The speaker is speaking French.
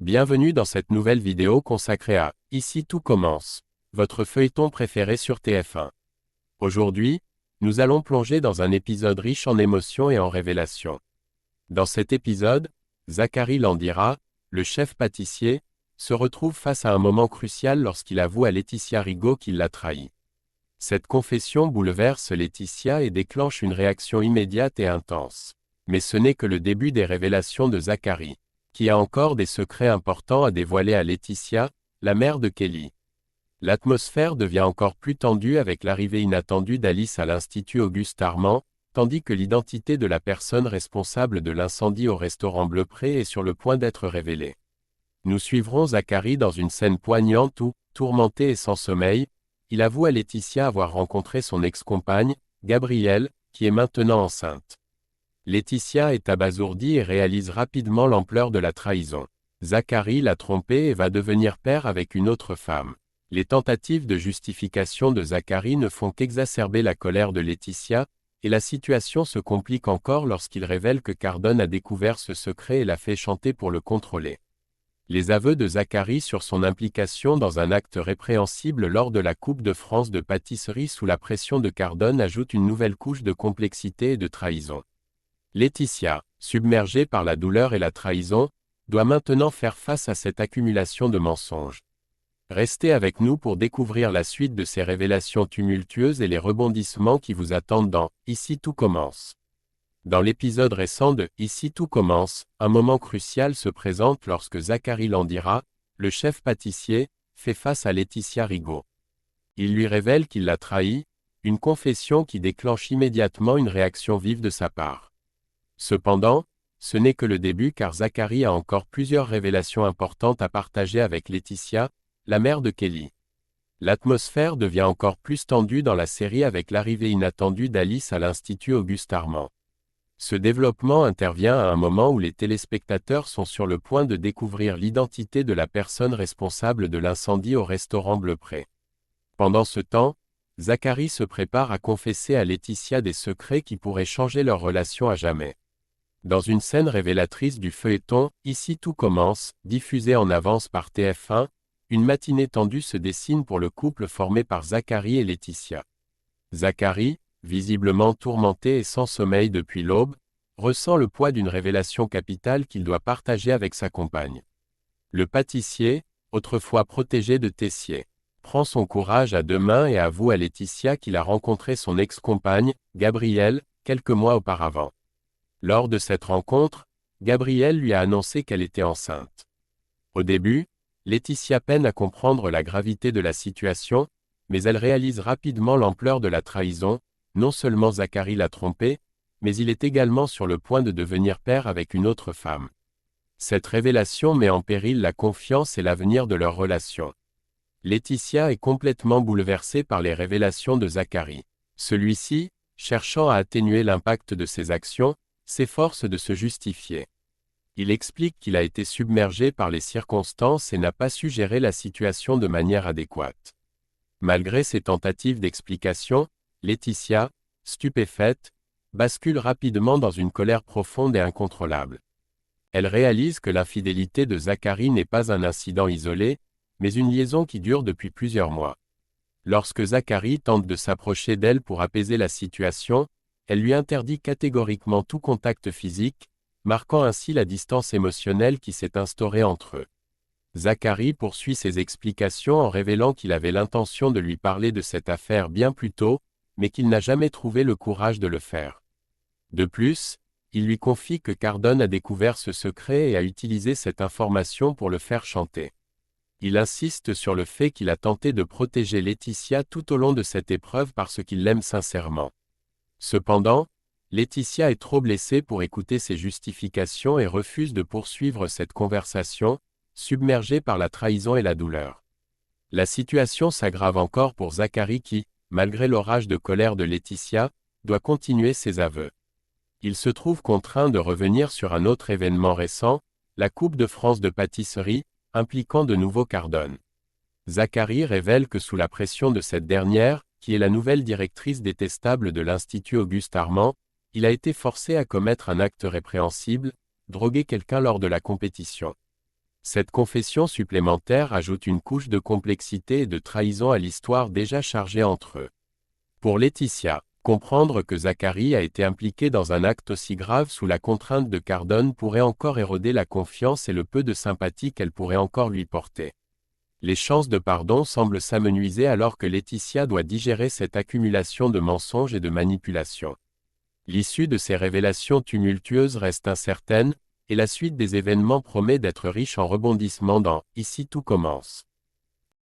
Bienvenue dans cette nouvelle vidéo consacrée à « Ici tout commence », votre feuilleton préféré sur TF1. Aujourd'hui, nous allons plonger dans un épisode riche en émotions et en révélations. Dans cet épisode, Zacharie Landira, le chef pâtissier, se retrouve face à un moment crucial lorsqu'il avoue à Laetitia Rigaud qu'il l'a trahi. Cette confession bouleverse Laetitia et déclenche une réaction immédiate et intense. Mais ce n'est que le début des révélations de Zacharie, qui a encore des secrets importants à dévoiler à Laetitia, la mère de Kelly. L'atmosphère devient encore plus tendue avec l'arrivée inattendue d'Alice à l'Institut Auguste Armand, tandis que l'identité de la personne responsable de l'incendie au restaurant Bleupré est sur le point d'être révélée. Nous suivrons Zacharie dans une scène poignante où, tourmenté et sans sommeil, il avoue à Laetitia avoir rencontré son ex-compagne, Gabrielle, qui est maintenant enceinte. Laetitia est abasourdie et réalise rapidement l'ampleur de la trahison. Zacharie l'a trompée et va devenir père avec une autre femme. Les tentatives de justification de Zacharie ne font qu'exacerber la colère de Laetitia, et la situation se complique encore lorsqu'il révèle que Cardone a découvert ce secret et l'a fait chanter pour le contrôler. Les aveux de Zacharie sur son implication dans un acte répréhensible lors de la Coupe de France de pâtisserie sous la pression de Cardone ajoutent une nouvelle couche de complexité et de trahison. Laetitia, submergée par la douleur et la trahison, doit maintenant faire face à cette accumulation de mensonges. Restez avec nous pour découvrir la suite de ces révélations tumultueuses et les rebondissements qui vous attendent dans « Ici tout commence ». Dans l'épisode récent de « Ici tout commence », un moment crucial se présente lorsque Zacharie Landira, le chef pâtissier, fait face à Laetitia Rigaud. Il lui révèle qu'il l'a trahi, une confession qui déclenche immédiatement une réaction vive de sa part. Cependant, ce n'est que le début car Zacharie a encore plusieurs révélations importantes à partager avec Laetitia, la mère de Kelly. L'atmosphère devient encore plus tendue dans la série avec l'arrivée inattendue d'Alice à l'Institut Auguste Armand. Ce développement intervient à un moment où les téléspectateurs sont sur le point de découvrir l'identité de la personne responsable de l'incendie au restaurant Bleupré. Pendant ce temps, Zacharie se prépare à confesser à Laetitia des secrets qui pourraient changer leur relation à jamais. Dans une scène révélatrice du feuilleton « Ici tout commence », diffusée en avance par TF1, une matinée tendue se dessine pour le couple formé par Zacharie et Laetitia. Zacharie, visiblement tourmenté et sans sommeil depuis l'aube, ressent le poids d'une révélation capitale qu'il doit partager avec sa compagne. Le pâtissier, autrefois protégé de Tessier, prend son courage à deux mains et avoue à Laetitia qu'il a rencontré son ex-compagne, Gabrielle, quelques mois auparavant. Lors de cette rencontre, Gabrielle lui a annoncé qu'elle était enceinte. Au début, Laetitia peine à comprendre la gravité de la situation, mais elle réalise rapidement l'ampleur de la trahison. Non seulement Zacharie l'a trompée, mais il est également sur le point de devenir père avec une autre femme. Cette révélation met en péril la confiance et l'avenir de leur relation. Laetitia est complètement bouleversée par les révélations de Zacharie. Celui-ci, cherchant à atténuer l'impact de ses actions, s'efforce de se justifier. Il explique qu'il a été submergé par les circonstances et n'a pas su gérer la situation de manière adéquate. Malgré ses tentatives d'explication, Laetitia, stupéfaite, bascule rapidement dans une colère profonde et incontrôlable. Elle réalise que l'infidélité de Zacharie n'est pas un incident isolé, mais une liaison qui dure depuis plusieurs mois. Lorsque Zacharie tente de s'approcher d'elle pour apaiser la situation, elle lui interdit catégoriquement tout contact physique, marquant ainsi la distance émotionnelle qui s'est instaurée entre eux. Zacharie poursuit ses explications en révélant qu'il avait l'intention de lui parler de cette affaire bien plus tôt, mais qu'il n'a jamais trouvé le courage de le faire. De plus, il lui confie que Cardone a découvert ce secret et a utilisé cette information pour le faire chanter. Il insiste sur le fait qu'il a tenté de protéger Laetitia tout au long de cette épreuve parce qu'il l'aime sincèrement. Cependant, Laetitia est trop blessée pour écouter ses justifications et refuse de poursuivre cette conversation, submergée par la trahison et la douleur. La situation s'aggrave encore pour Zacharie qui, malgré l'orage de colère de Laetitia, doit continuer ses aveux. Il se trouve contraint de revenir sur un autre événement récent, la Coupe de France de pâtisserie, impliquant de nouveau Cardone. Zacharie révèle que sous la pression de cette dernière, qui est la nouvelle directrice détestable de l'Institut Auguste Armand, il a été forcé à commettre un acte répréhensible, droguer quelqu'un lors de la compétition. Cette confession supplémentaire ajoute une couche de complexité et de trahison à l'histoire déjà chargée entre eux. Pour Laetitia, comprendre que Zachary a été impliqué dans un acte aussi grave sous la contrainte de Cardone pourrait encore éroder la confiance et le peu de sympathie qu'elle pourrait encore lui porter. Les chances de pardon semblent s'amenuiser alors que Laetitia doit digérer cette accumulation de mensonges et de manipulations. L'issue de ces révélations tumultueuses reste incertaine, et la suite des événements promet d'être riche en rebondissements dans « Ici tout commence ».